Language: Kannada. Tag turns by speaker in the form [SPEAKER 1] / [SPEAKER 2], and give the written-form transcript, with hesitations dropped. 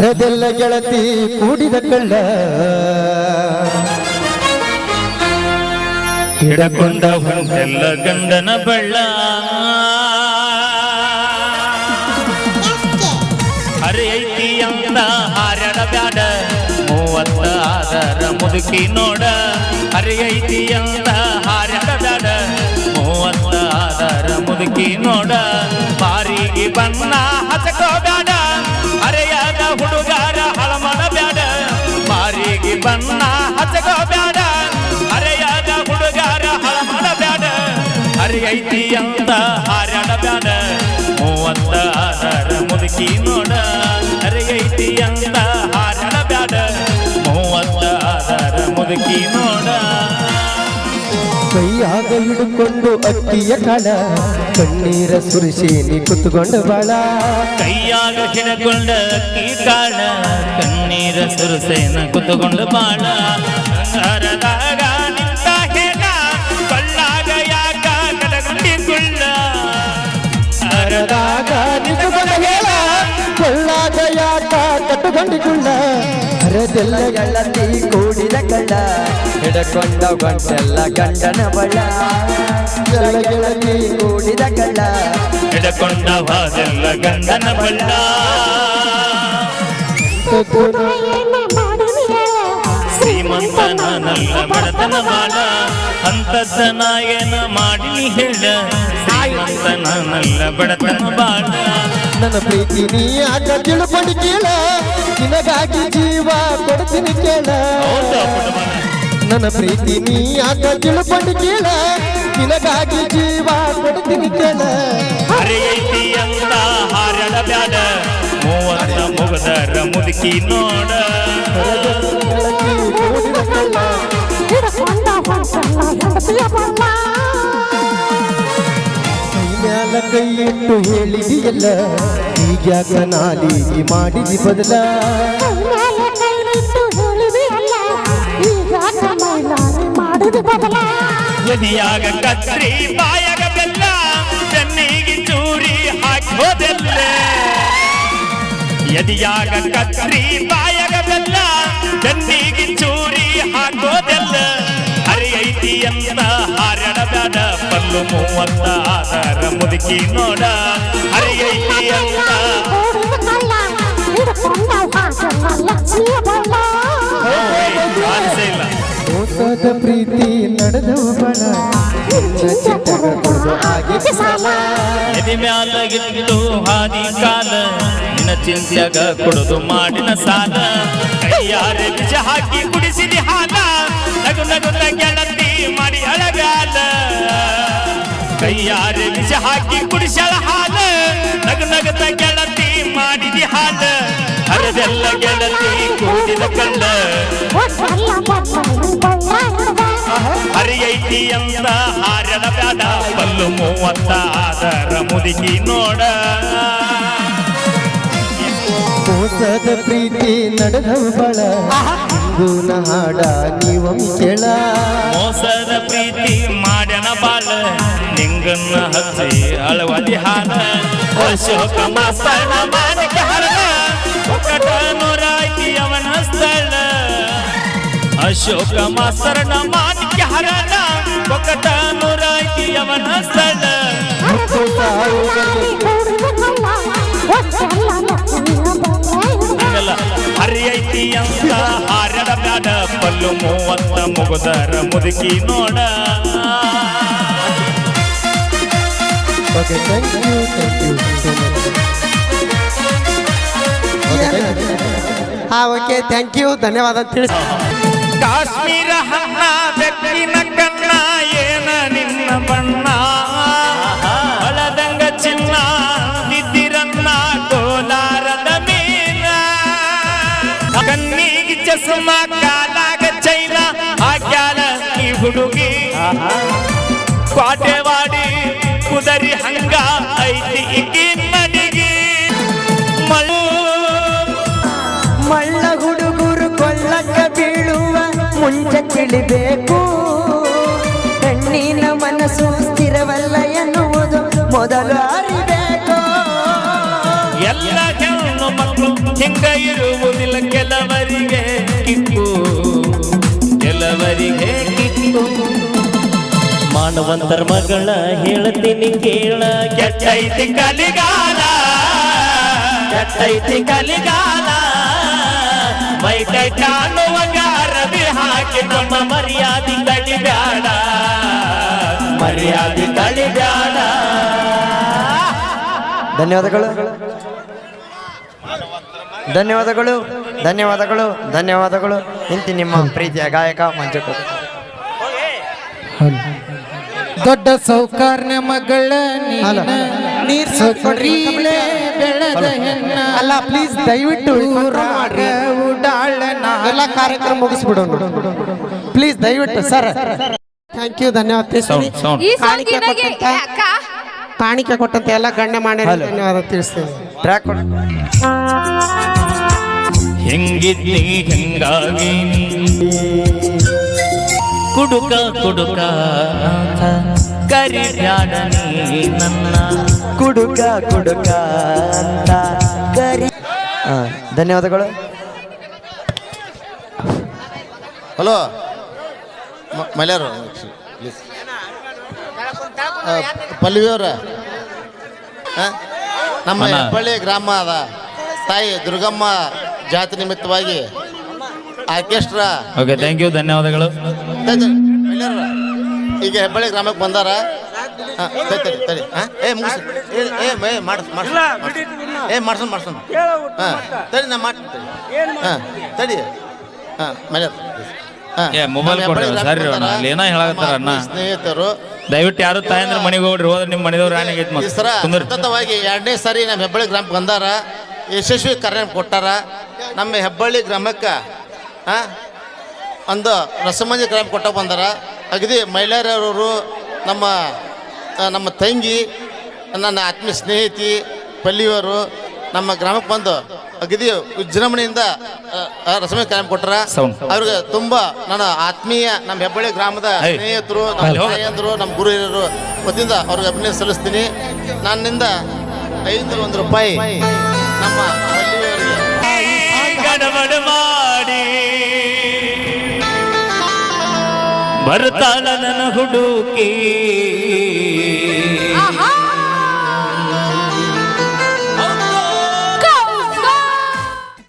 [SPEAKER 1] ಹರದೆಲ್ಲ ಗೆಳತಿ ಕೂಡಿದ ಕಳ್ಳ
[SPEAKER 2] ಹಿಡಕೊಂಡ ಹೊಂಟೆಲ್ಲ ಗಂಡನ ಬಳ್ಳ ಹರಿ ಐತಿ ಅಂತ ಹಾರ್ಯಾಡ ಬ್ಯಾಡ 30 ಆದರ ಮುದುಕಿ ನೋಡ ಹರಿ ಐತಿ ಅಂತ ಹಾರ್ಯಾಡ ಬ್ಯಾಡ 30 ಆದರ ಮುದುಕಿ ನೋಡ ಬಾರಿಗೆ ಬಣ್ಣ ಹಚಕೋ ಬ್ಯಾಡ ಹರೆಯಾದ ಹುಡುಗಾರ ಹಳಮನ ಬ್ಯಾಡ ಬಾರಿಗೆ ಬಣ್ಣ ಹಚಕೋ ಬ್ಯಾಡ ಹರೆಯಾದ ಹುಡುಗಾರ ಹಳಮನ ಬ್ಯಾಡ ಹರಿ ಐತಿ ಅಂತ ಹಾರ್ಯಾಡ ಬ್ಯಾಡ 30 ಆದರ ಮುದುಕಿ ನೋಡ ಹರಿ ಐತಿ ಅಂತ ಹಾರ್ಯಾಡ ಬ್ಯಾಡ 30 ಆದರ ಮುದುಕಿ ನೋಡ
[SPEAKER 1] ಕೈಯಾಗ ಹಿಡ್ಕೊಂಡು ಅಕ್ಕಿಯ ಕಾಳ ಕಣ್ಣೀರ ಸುರಿಸೇನಿ ಕುತ್ಕೊಂಡ ಬಾಳ
[SPEAKER 2] ಕೈಯಾಗ ಹಿಡ್ಕೊಂಡ ಅಕ್ಕಿ ಕಾಳ ಕಣ್ಣೀರ ಸುರಸೇನ ಕುತ್ಕೊಂಡ ಬಾಳ ಹರದಾಗ ನಿಂತ ಹೇಳ ಕೊಳ್ಳಾಗ ಯಾಕ ಕಡಗಂಡಿ ಕುಳ್ಳ
[SPEAKER 1] ಹರದಾಗ ನಿಂತುಕೊಂಡ ಹೇಳ ಕೊಳ್ಳಾಗ ಯಾಕ ಕಟ್ಟುಕೊಂಡಿಕೊಳ್ಳ ಹರದೆಲ್ಲ ಗೆಳತಿ ಕೂಡಿದ ಕಳ್ಳ ಹಿಡ್ಕೊಂಡ ಗಂಟೆಲ್ಲ ಗಂಡನ ಬಳ್ಳ ಗೆಳತಿ ಕೂಡಿದ ಕಳ್ಳ
[SPEAKER 2] ಹಿಡ್ಕೊಂಡ ವಾದೆಲ್ಲ ಗಂಡನ ಬಳ್ಳ ಶ್ರೀಮಂತನಲ್ಲ ಬಡತನ ಬಾಳ ಅಂತದ್ದನ ಏನ ಮಾಡಿ ಹೇಳ ಶ್ರೀಮಂತನಲ್ಲ ಬಡತನ ಬಾಳ
[SPEAKER 1] ನನ್ನ ಪ್ರೀತಿ ನೀ ಆಗ ತಿಳ್ಕೊಂಡು ಕೇಳ ನಿನಗಾಗಿ ಜೀವ ಕೊಡ್ತೀನಿ ಕೇಳ ನನ್ನ ಪ್ರೀತಿ ನೀ ಆಗ ತಿಳ್ಕೊಂಡು ಕೇಳ ನಿನಗಾಗಿ ಜೀವ ಕೊಡ್ತೀನಿ ಕೇಳ
[SPEAKER 2] ಹರಿ ಐತಿ ಅಂತ ಹಾರಡ ಬ್ಯಾಡ 30 ಮುಗದರ ಮುದುಕಿ ನೋಡ
[SPEAKER 1] ಮ್ಯಾಲ ಕೈ ಇಟ್ಟು ಹೇಳಿದೆಯಲ್ಲ ಈಗ್ಯಾಕ ನಾಲಿಗೆ ಮಾಡಿದಿ ಬದಲ
[SPEAKER 2] ಎದಿಯಾಗ ಕತ್ರಿ ಬಾಯಾಗ ಬೆಲ್ಲ ಬೆನ್ನಿಗೆ ಚೂರಿ ಹಾಕೋದೆಲ್ಲ ಎದಿಯಾಗ ಕತ್ರಿ ಬಾಯಾಗ ಬೆಲ್ಲ ಬೆನ್ನಿಗೆ ಚೂರಿ ಹಾಕೋದೆಲ್ಲ ಹರಿ ಐತಿ ಅಂತ ಹಾರ್ಯಾಡ ಬ್ಯಾಡ ಪಲ್ಲು 30 ಆದರ ಮುದುಕಿ ನೋಡ ಹರಿ ಐತಿ ಅಂತ ಇಲ್ಲ
[SPEAKER 1] ಮೋಸದ ಪ್ರೀತಿ ನಡೆದವ ಬಣ
[SPEAKER 2] ಎದಿ ಮ್ಯಾಲ ಗಿಟ್ಟು ಹಾದಿ ಕಾಲ ನಿನ್ನ ಚಿಂತ್ಯಾಗ ಕೊಡುದು ಮಾಡಿನ ಸಾಲ ಕೈಯಾರೆ ಬೀಜ ಹಾಕಿ ಕುಡಿಸಿದಿ ಹಾಲ ನಗು ನಗುತ್ತ ಗೆಳತಿ ಮಾಡಿ ಅಳಗಾಲ ಕೈಯಾರೆ ಬೀಜ ಹಾಕಿ ಕುಡಿಸಳ ಹಾಲ ನಗು ನಗುತ್ತ ಗೆಳತಿ ಮಾಡಿದಿ ಹಾಲ ಹರದೆಲ್ಲ ಗೆಳತಿ ಕೂಡಿದ ಕಳ್ಳ ಹರಿ ಐತಿ ಅಂತ ಹಾರ್ಯಾಡ ಬ್ಯಾಡ ಪಲ್ಲು 30 ಆದರ ಮುದುಕಿ ನೋಡ
[SPEAKER 1] ಮೋಸದ ಪ್ರೀತಿ ನಡೆದವ ಬಳ ಗುಣ ಹಾಡ ನೀವಂ ಕೇಳ
[SPEAKER 2] ಮೋಸದ ಪ್ರೀತಿ ಮಾಡ್ಯನ ಬಾಳ ನಿಂಗನ್ನ ಹಚ್ಚಿ ಅಳವದಿ ಹಾಲ ಅಶೋಕ ಮಾಸ್ತನ ಮಾನಕ್ಕೆ ಹರಳ ಒಕ್ಕಟ ನೂರಾಯ್ತಿ ಅವನ ಸ್ಥಳ ಅಶೋಕ ಮಾಸ್ತರನ ಮಾನಕ್ಕೆ ಹರಳ ಒಕ್ಕಟ ನೂರಾಯ್ತಿ ಅವನ ಸ್ಥಳ ಹರಿ ಐತಿ ಅಂತ ಹಾರ್ಯಾಡ ಬ್ಯಾಡ ಪಲ್ಲು 30 ಮುಗದರ ಮುದುಕಿ ನೋಡ
[SPEAKER 1] okay thank you so much okay thank you ಧನ್ಯವಾದ ತಿಳಿಸಿ
[SPEAKER 2] ಕಾಶ್ಮೀರ ಹಣ್ಣ ಬೆಕ್ಕಿನ ಕಣ್ಣ ಏನ ನಿನ್ನ ಬಣ್ಣ ಹಳದಂಗ ಚಿನ್ನ ನಿದ್ದಿರನ್ನ ಕೋಲಾರದ ಮೀನ ಕಣ್ಣಿಗೆ ಚಸ್ಮ ಕಾಲಾಗ ಚೈನ ಹಾಕ್ಯಾಲ ಈ ಹುಡುಗಿ ಕ್ವಾಟೆವಾಡಿ ಕುದರಿ ಹಂಗ ಐತಿ ಇಕ್ಕಿ ಮನಿಗಿ
[SPEAKER 1] ಮಳ್ಳ ಹುಡುಗರು ಕೊಳ್ಳಕ್ಕ ಬೀಳುವ ಮುಂಚೆ ತಿಳಿಬೇಕು ಹೆಣ್ಣಿನ ಮನಸ್ಸು ಸ್ಥಿರವಲ್ಲ ಎನ್ನುವುದು ಮೊದಲು ಅರಿಬೇಕು.
[SPEAKER 2] ಎಲ್ಲ ಹೆಣ್ಣು ಮಕ್ಕಳು ಹಿಂಗ ಇರುವುದಿಲ್ಲ ಕೆಲವರಿಗೆ ಕಿಕ್ಕು, ಕೆಲವರಿಗೆ ಕಿಕ್ಕು.
[SPEAKER 3] ಮಾನವಂತರ ಮಗಳ ಹೇಳ್ತೀನಿ ಕೇಳ,
[SPEAKER 2] ಕೆಟ್ಟೈತಿ ಕಲಿಗಾಲ, ಕೆಟ್ಟೈತಿ ಕಲಿಗಾಲ. ಮೈ ಕೈ ಕಾಣುವ ಗಾರವಿ ಹಾಕಿ ನಮ್ಮ ಮರ್ಯಾದೆ ಕಳಿಬ್ಯಾಡ, ಮರ್ಯಾದೆ ಕಳಿಬ್ಯಾಡ.
[SPEAKER 4] ಧನ್ಯವಾದಗಳು ಧನ್ಯವಾದಗಳು ಧನ್ಯವಾದಗಳು ಧನ್ಯವಾದಗಳು. ಇಂತಿ ನಿಮ್ಮ ಪ್ರೀತಿಯ ಗಾಯಕ ಮಂಜು ಕೋಟೆ.
[SPEAKER 1] ದೊಡ್ಡ ಸೌಕರ್ಯ ಮಗಳ ನೀರ್ ಸೊರೀಲೆ ಬೆಳೆದ ಹೆಣ್ಣ. ಅಲ್ಲ ಪ್ಲೀಸ್ ದಯವಿಟ್ಟು ಉಡಾಳನ ಎಲ್ಲ ಕಾರ್ಯಕ್ರಮ ಮುಗಿಸ್ಬಿಡೋಣ ಪ್ಲೀಸ್ ದಯವಿಟ್ಟು ಸರ್. ಥ್ಯಾಂಕ್ ಯು ಧನ್ಯವಾದ.
[SPEAKER 5] ಈ ಸಾಂಗಿನಾಗೆ ಅಕ್ಕ
[SPEAKER 1] ಕಾಣಿಕೆ ಕೊಟ್ಟಂತ ಎಲ್ಲ ಗಣ್ಯ ಮಾಡಿ ಧನ್ಯವಾದ ತಿಳಿಸ್ತೇನೆ.
[SPEAKER 4] ಟ್ರ್ಯಾಕ್ ಕೊಡಿ.
[SPEAKER 2] ಹೆಂಗಿದ್ದಿ ಹೆಂಗಾಗಿ ಕುಡುಕ ಕುಡುಕ ಕರಿಬ್ಯಾಡ ನೀ ನನ್ನ,
[SPEAKER 4] ಕುಡುಕ ಕುಡುಕ ಅಂತ ಕರಿ. ಧನ್ಯವಾದಗಳು.
[SPEAKER 6] ಹಲೋ ಮಲ್ಯಾರು ಪಲ್ಲವಿಯವರ ನಮ್ಮ ಹೆಬ್ಬಳ್ಳಿ ಗ್ರಾಮ ಅದ ತಾಯಿ ದುರ್ಗಮ್ಮ ಜಾತಿ ನಿಮಿತ್ತವಾಗಿ ಆರ್ಕೆಸ್ಟ್ರಾ.
[SPEAKER 2] ಓಕೆ ಥ್ಯಾಂಕ್ ಯು ಧನ್ಯವಾದಗಳು.
[SPEAKER 6] ಈಗ ಹೆಬ್ಬಳ್ಳಿ ಗ್ರಾಮಕ್ಕೆ ಬಂದಾರ. ತಡಿ ಮುಗಿಸ್ ಮಾಡ್ಸೋಣ ತಡಿ ನಾ ಮಾಡ್ತೀನಿ. ತಡಿ ಮಲ್ಯಾರ
[SPEAKER 2] ಮೊಬೈಲ್ ಕೊಡ್ರಿ ಸರಿ ಏನೋ ಹೇಳತ್ತಾರ ಅಣ್ಣ.
[SPEAKER 6] ಸ್ನೇಹಿತರು
[SPEAKER 2] ದಯವಿಟ್ಟು ಯಾರು ತಾಯಂದ್ರ ಮನೆಗೆ ಹೋಗ್ರಿ, ಹೋದ್ರೆ ನಿಮ್ಮ ಮನೆದವ್ರು ರಾಣಿಗೈತಿ
[SPEAKER 6] ಈ ಸರ ಸತತವಾಗಿ 2ನೇ ಸಾರಿ ನಮ್ಮ ಹೆಬ್ಬಳ್ಳಿ ಗ್ರಾಮಕ್ಕೆ ಬಂದಾರ, ಯಶಸ್ವಿ ಕಾರ್ಯ ಕೊಟ್ಟಾರ. ನಮ್ಮ ಹೆಬ್ಬಳ್ಳಿ ಗ್ರಾಮಕ್ಕೆ ಒಂದು ರಸಮಂಜಿ ಗ್ರಾಮ ಕೊಟ್ಟ ಬಂದಾರ. ಅಗದಿ ಮಹಿಳೆಯರವರು ನಮ್ಮ ತಂಗಿ, ನನ್ನ ಆತ್ಮೀಯ ಸ್ನೇಹಿತಿ ಪಲ್ಲಿಯವರು ನಮ್ಮ ಗ್ರಾಮಕ್ಕೆ ಬಂದು ಅಗದಿ ವಿಜೃಂಭಣೆಯಿಂದ ರಸಮಂಜಿ ಕಾರ್ಯ ಕೊಟ್ಟಾರ. ಅವ್ರಿಗೆ ತುಂಬ ನನ್ನ ಆತ್ಮೀಯ ನಮ್ಮ ಹೆಬ್ಬಳ್ಳಿ ಗ್ರಾಮದ ಸ್ನೇಹಿತರು, ನಮ್ಮ ತಾಯಂದರು, ನಮ್ಮ ಗುರು ಹಿರಿಯರು ವತಿಯಿಂದ ಅವ್ರಿಗೆ ಅಭಿನಂದನೆ ಸಲ್ಲಿಸ್ತೀನಿ. ನನ್ನಿಂದ 501 ರೂಪಾಯಿ ನಮ್ಮ ಪಲ್ಲಿಯವರಿಗೆ.
[SPEAKER 2] ಗಡಬಡ ಮಾಡಿ ಬರ್ತಾಳ ನನ್ನ ಹುಡುಕಿ